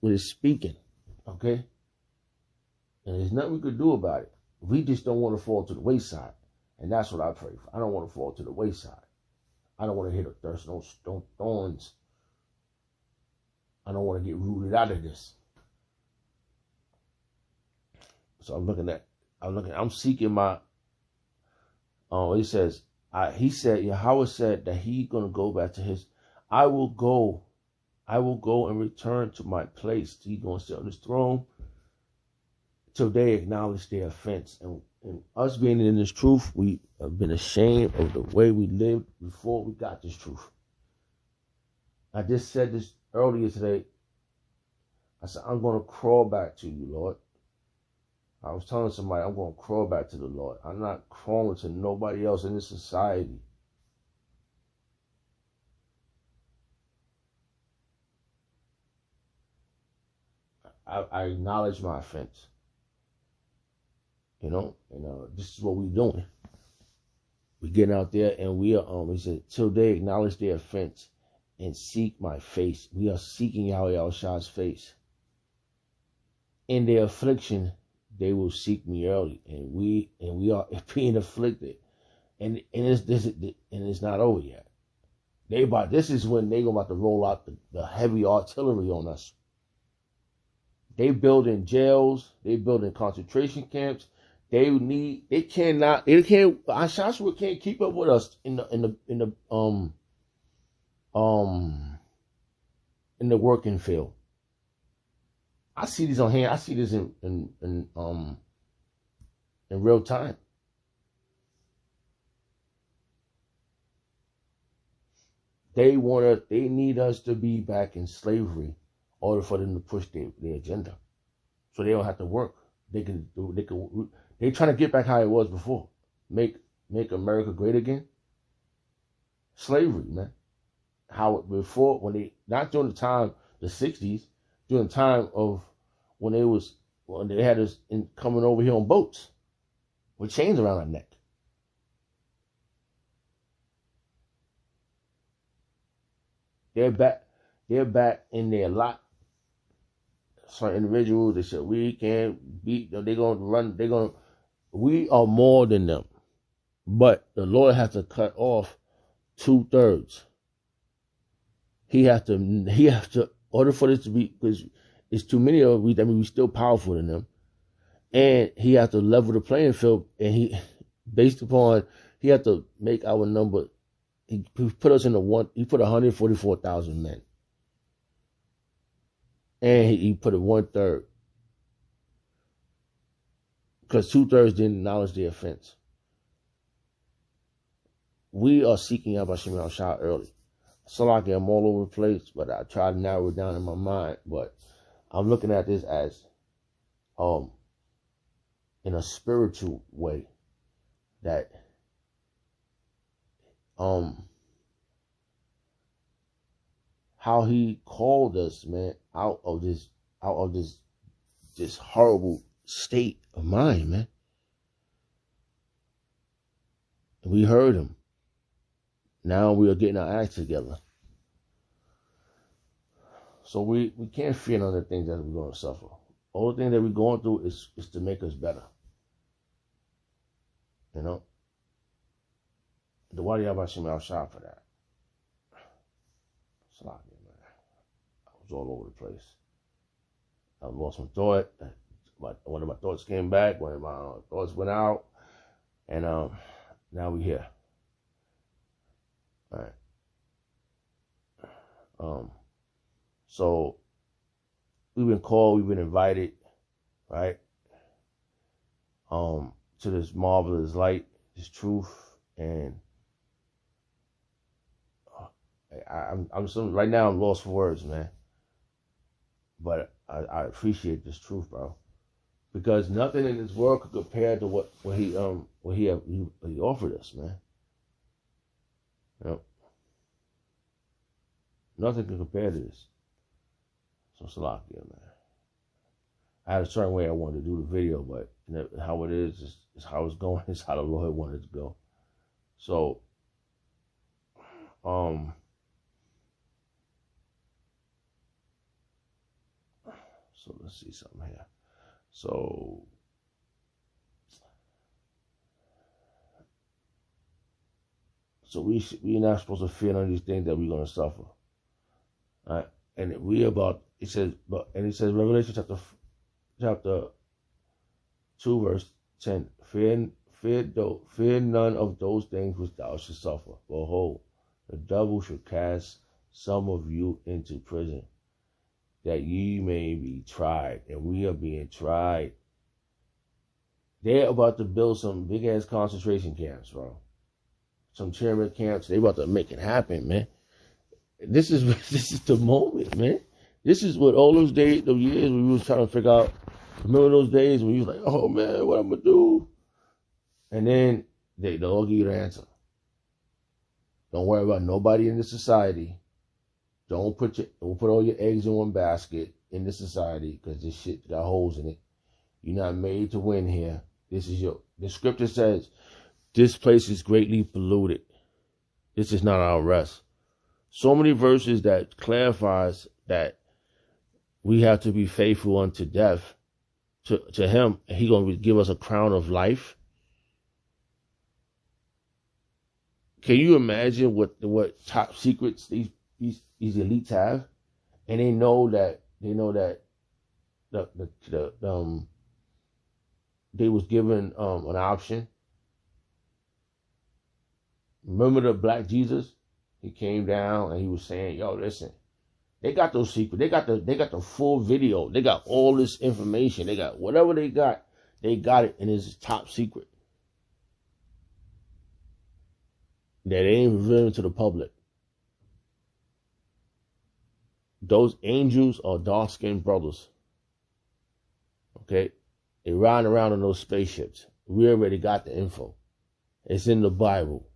it's speaking, okay? And there's nothing we could do about it. We just don't want to fall to the wayside. And that's what I pray for. I don't want to fall to the wayside. I don't want to hit a thirst, no thorns. I don't want to get rooted out of this. So I'm seeking my, he says, Yahweh said that he's going to go back to his, I will go and return to my place. He's going to sit on his throne till they acknowledge their offense. And us being in this truth, we have been ashamed of the way we lived before we got this truth. I just said this earlier today. I said, I'm going to crawl back to you, Lord. I was telling somebody I'm going to crawl back to the Lord. I'm not crawling to nobody else in this society. I acknowledge my offense. You know, and this is what we're doing. We're getting out there and we are, he said, till they acknowledge their offense and seek my face. We are seeking Yahweh Yahushai's face. In their affliction, they will seek me early. And we are being afflicted. And it's not over yet. This is when they're about to roll out the heavy artillery on us. They building jails, they building concentration camps. Joshua can't keep up with us in the working field. I see these on hand. I see this in real time. They need us to be back in slavery in order for them to push their agenda. So they don't have to work. They're trying to get back how it was before. Make America great again. Slavery, man. How before, not during the time, the 60s, during the time of when they had us coming over here on boats with chains around our neck. They're back in their lot. Certain individuals, they said, we can't beat them. We are more than them. But the Lord has to cut off 2/3. He has to, in order for this to be, because it's too many of us, we're still powerful than them. And he has to level the playing field. And he has to make our number, he put us in he put 144,000 men. And he put it 1/3. Because 2/3 didn't acknowledge the offense. We are seeking Yahweh Shem Yahushua early. So like I'm all over the place, but I try to narrow it down in my mind. But I'm looking at this as in a spiritual way, that how he called us, man, out of this horrible state of mind, man. And we heard him. Now we are getting our acts together. So we can't fear none of the things that we're going to suffer. All the things that we're going through is to make us better. You know? The Wadi Abashim Al-Shah for that. It's a lot, man. I was all over the place. I lost my thought. One of my thoughts came back. One of my thoughts went out. And now we're here. All right. So we've been called, we've been invited, right? To this marvelous light, this truth, and right now I'm lost for words, man. But I appreciate this truth, bro, because nothing in this world could compare to what he offered us, man. You know, nothing can compare to this. So Salakia, man. I had a certain way I wanted to do the video, but how it is how it's going. It's how the Lord wanted it to go. So, So let's see something here. So we're not supposed to fear none of these things that we're gonna suffer. All right? And it says Revelation chapter 2 verse 10. Fear none of those things which thou shalt suffer. Behold, the devil shall cast some of you into prison, that ye may be tried. And we are being tried. They're about to build some big ass concentration camps, bro. Some chairman camps. They about to make it happen, man. This is the moment, man. This is what all those days, those years when we was trying to figure out. Remember those days when you was like, oh man, what I'm gonna do? And then they'll all give you the answer. Don't worry about nobody in the society. Don't put all your eggs in one basket in this society, because this shit got holes in it. You're not made to win here. The scripture says, this place is greatly polluted. This is not our rest. So many verses that clarifies that we have to be faithful unto death to him. He going to give us a crown of life. Can you imagine what top secrets these elites have? And they know that they was given an option. Remember the black Jesus? He came down and he was saying, yo, listen, they got those secrets. They got the full video. They got all this information. They got whatever they got it, and it's top secret. That they ain't revealing to the public. Those angels are dark-skinned brothers. Okay? They riding around in those spaceships. We already got the info. It's in the Bible.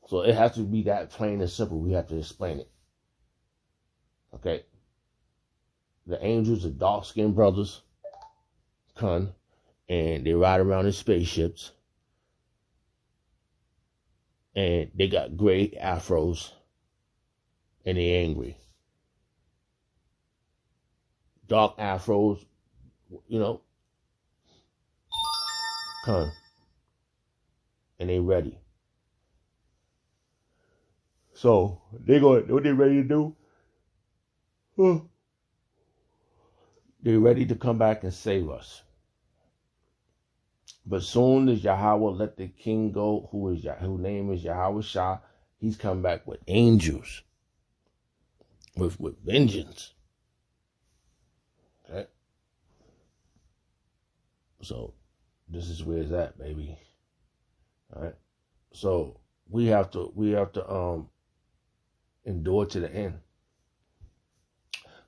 So it has to be that plain and simple. We have to explain it. Okay? The angels are dark-skinned brothers. And they ride around in spaceships. And they got gray afros. And they angry. Dark afros, and they ready. So what they ready to do? They're ready to come back and save us. But soon as Yahweh let the king go, whose name is Yahweh Shah, he's come back with angels. With vengeance. Okay? So this is where it's at, baby. All right. So we have to endure to the end.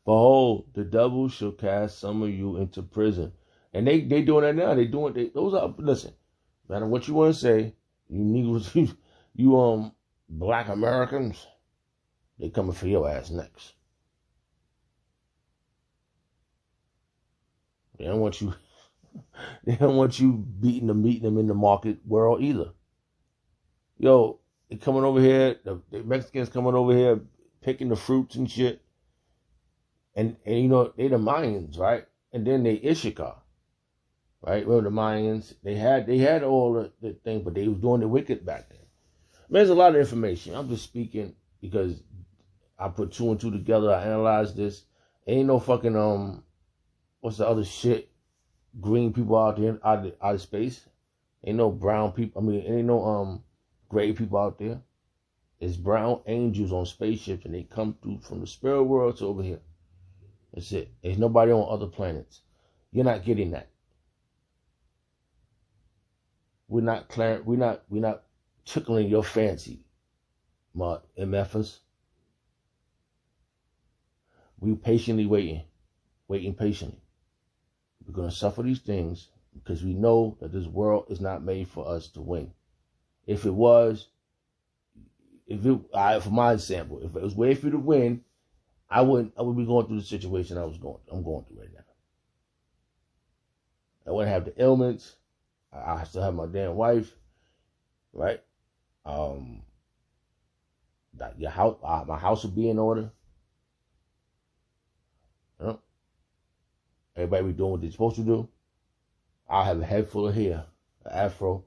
Behold, the devil shall cast some of you into prison. And they doing that now. Listen, no matter what you want to say, you Negroes, you black Americans, they coming for your ass next. They don't want you beating them in the market world either. Yo, they coming over here, the Mexicans coming over here picking the fruits and shit. And they the Mayans, right? And then they Ishikar. Right? Remember the Mayans? They had all the thing, but they was doing the wicked back then. There's a lot of information. I'm just speaking because I put two and two together. I analyzed this. Ain't no fucking what's the other shit? Green people out there out of space. Ain't no brown people. I mean, ain't no gray people out there. It's brown angels on spaceships, and they come through from the spirit world to over here. That's it. There's nobody on other planets. You're not getting that. We're not tickling your fancy, my MFers. We patiently waiting patiently. We're going to suffer these things because we know that this world is not made for us to win. If it was, for my example, if it was made for you to win, I would be going through the situation I'm going through right now. I wouldn't have the ailments. I still have my damn wife, right? your house, my house will be in order. You know? Everybody be doing what they're supposed to do. I'll have a head full of hair, an afro.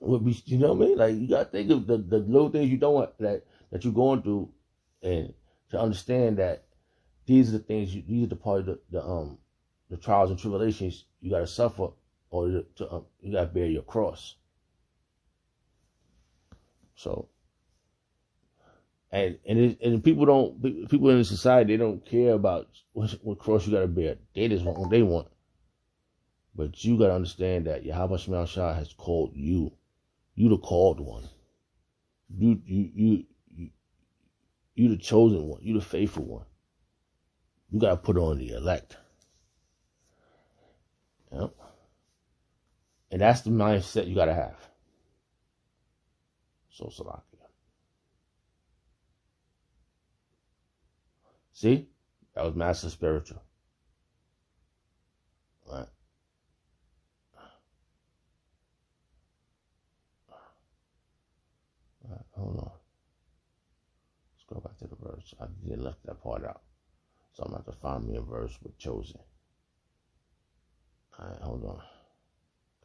Would be, you know what I mean? Like, you gotta think of the little things you don't want that you're going through, and to understand that these are the things these are the part of the trials and tribulations you gotta suffer, or you gotta bear your cross. So, and people in the society, they don't care about what cross you gotta bear. They just want what they want. But you gotta understand that Yahweh Shema Shah has called you. You the called one. You the chosen one. You the faithful one. You gotta put on the elect. Yep. And that's the mindset you gotta have. So Salakia. See? That was master spiritual. All right. All right, hold on. Let's go back to the verse. I didn't left that part out. So I'm going to have to find me a verse with chosen. All right, hold on.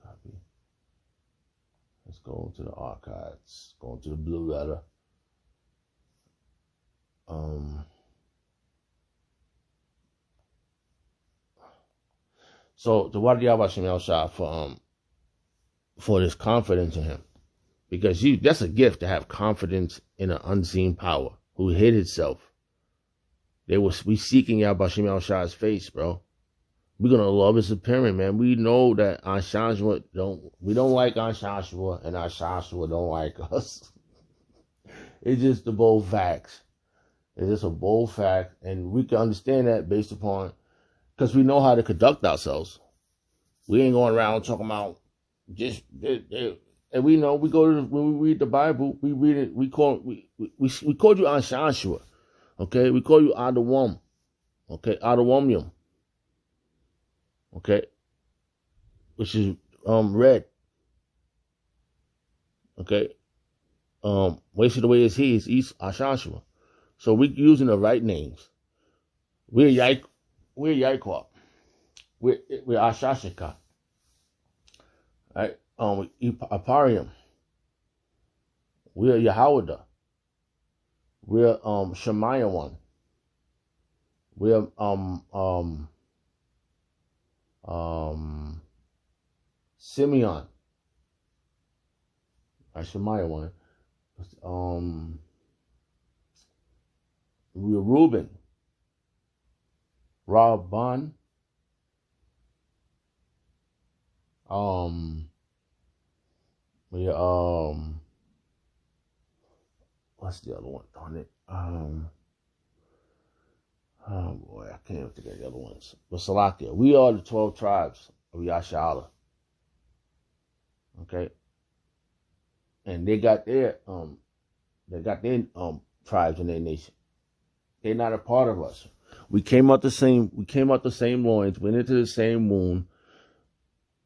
Copy. Let's go to the archives. Go into the blue letter. So the Wadi Yahweh Shem El Shah for this confidence in him. Because that's a gift to have confidence in an unseen power who hid itself. We seeking Yahweh Shem El Shah's face, bro. We're gonna love his appearance, man. We know that Anshanshua we don't like Anshanshua, and Anshanshua don't like us. It's just the bold facts. It's just a bold fact, and we can understand that based upon, because we know how to conduct ourselves. We ain't going around talking about just, and we know when we read the Bible, we read it. We called you Anshanshua, okay? We call you Adawam, okay? Adawamium, okay? Which is red, okay? Wasted away is he's Anshanshua. So we're using the right names. We're Yaikwa. We're Ashashika. Right? Aparium. We're Yahawada. We're Shemaiah one. We're Simeon. Shemaiah one. We're Reuben. Rabban. What's the other one on it? Oh boy, I can't even think of the other ones. But Salakia, we are the 12 tribes of Yashala. Okay? And they got their tribes in their nation. They're not a part of us. We came out the same loins, went into the same womb,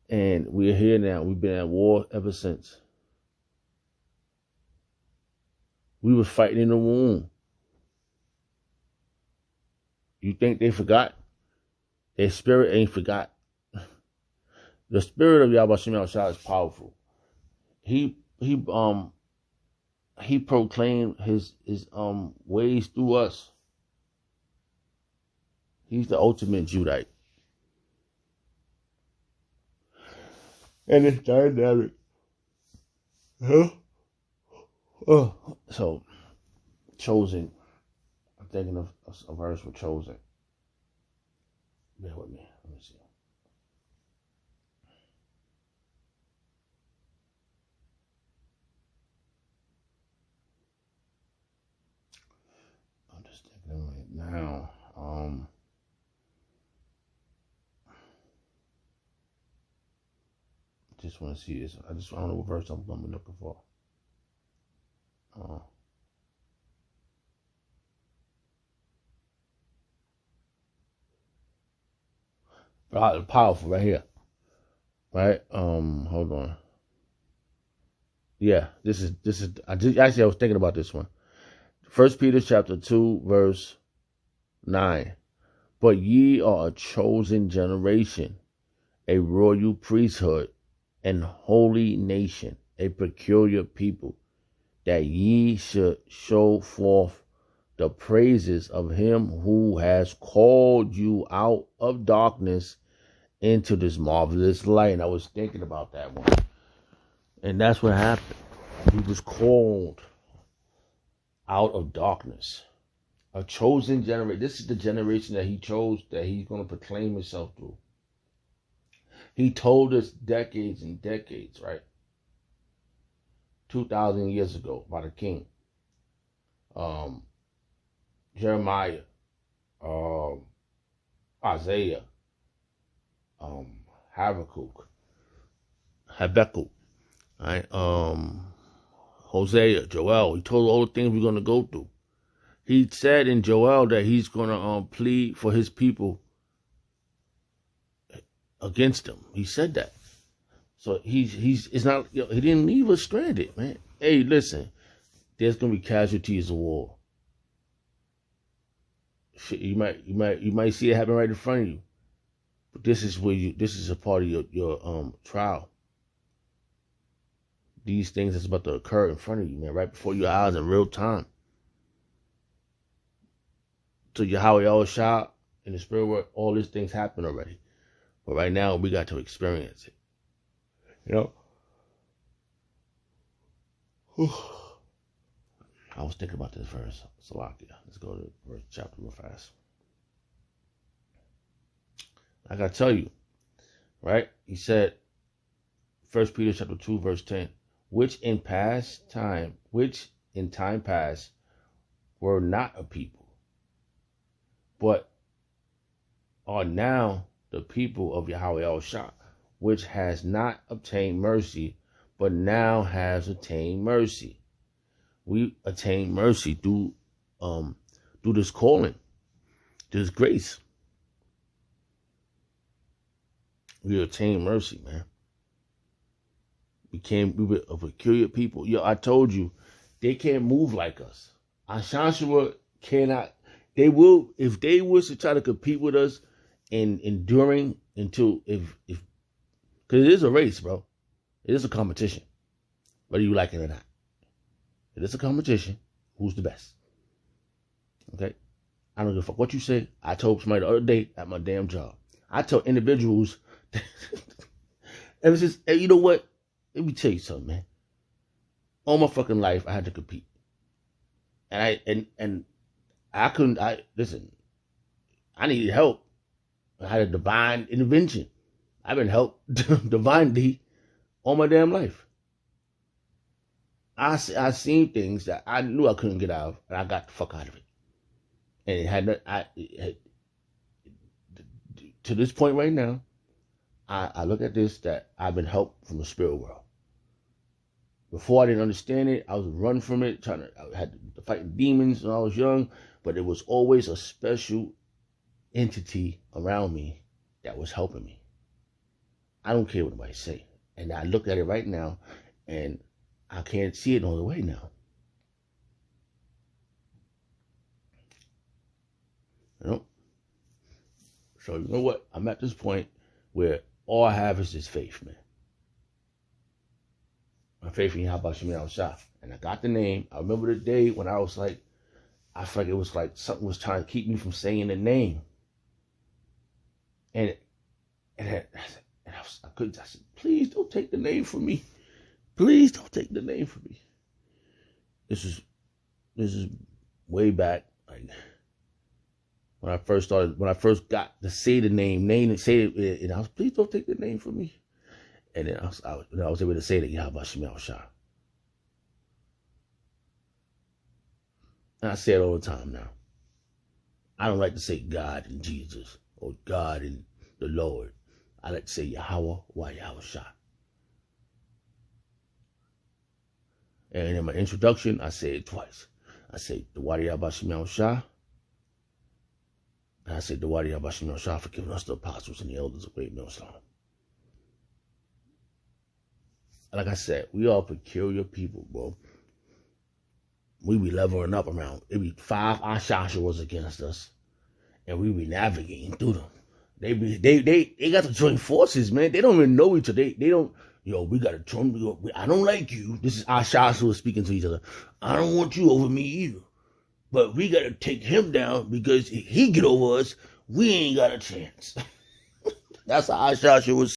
and we're here now. We've been at war ever since. We were fighting in the womb. You think they forgot? Their spirit ain't forgot. The spirit of Yahweh Shem El Shah is powerful. He proclaimed his ways through us. He's the ultimate Judite. And it's dynamic. Huh? Oh. So, chosen. I'm thinking of a verse with chosen. Bear with me. Let me see. I'm just thinking right now. Just want to see this. I don't know what verse I'm going to be looking for. Powerful right here. Right? Hold on. Yeah, this is. Actually, I was thinking about this one. 1 Peter chapter 2 verse 9. But ye are a chosen generation, a royal priesthood, and holy nation, a peculiar people, that ye should show forth the praises of him who has called you out of darkness into this marvelous light. And I was thinking about that one. And that's what happened. He was called out of darkness. A chosen generation. This is the generation that he chose, that he's going to proclaim himself through. He told us decades and decades, right? 2,000 years ago by the king. Jeremiah, Isaiah, Habakkuk, right? Hosea, Joel. He told all the things we're going to go through. He said in Joel that he's going to plead for his people against them. He said that. So it's not, he didn't leave us stranded, man. Hey, listen, there's going to be casualties of war. Shit, you might see it happen right in front of you. But this is a part of your trial. These things that's about to occur in front of you, man, right before your eyes in real time. So Yahweh Yahushua in the spirit world, all these things happen already. But right now we got to experience it. You know? I was thinking about this verse, Salakia. Let's go to verse chapter real fast. I gotta tell you, right? He said, 1 Peter chapter 2, verse 10, which in time past were not a people, but are now the people of Yahweh Yahushua, which has not obtained mercy, but now has attained mercy. We attain mercy through this calling, this grace. We attain mercy, man. We were a peculiar people. Yo, I told you, they can't move like us. Ashanshua cannot. They will, if they was to try to compete with us in enduring until if because it is a race, bro. It is a competition, whether you like it or not. It is a competition. Who's the best? Okay? I don't give a fuck what you say. I told somebody the other day at my damn job. I tell individuals, ever since, you know what? Let me tell you something, man. All my fucking life, I had to compete. And I couldn't, listen, I needed help. I had a divine intervention. I've been helped divinely all my damn life. I seen things that I knew I couldn't get out of, and I got the fuck out of it. And it had to this point right now, I look at this that I've been helped from the spirit world. Before I didn't understand it, I was running from it, I had to fight demons when I was young, but it was always a special entity around me that was helping me. I don't care what anybody say. And I look at it right now, and I can't see it no other way now. You know? So you know what? I'm at this point where all I have is this faith, man. My faith in Yahweh Shemini Al-Shah. And I got the name. I remember the day when I was like, I felt like it was like something was trying to keep me from saying the name. And I said, please don't take the name from me. Please don't take the name from me. This is way back, like when I first got to say the name and say it, and I was, please don't take the name from me. And then I was able to say that Yahweh Shemini Al-Shah. And I say it all the time now. I don't like to say God and Jesus or God and the Lord. I like to say Yahweh Yahushua. And in my introduction, I say it twice. I say the Wadi Yahweh Shemini Al-Shah. And I say the Wadi Yahweh Shemini Al-Shah for giving us the apostles and the elders of great Islam. like I said, we are peculiar people, bro. We be leveling up around. It be 5 Ashashuas against us, and we be navigating through them. They got to join forces, man. They don't even know each other. They don't. Yo, we got to join. I don't like you. This is Ashashua speaking to each other. I don't want you over me either. But we got to take him down because if he get over us, we ain't got a chance. That's how Ashashua was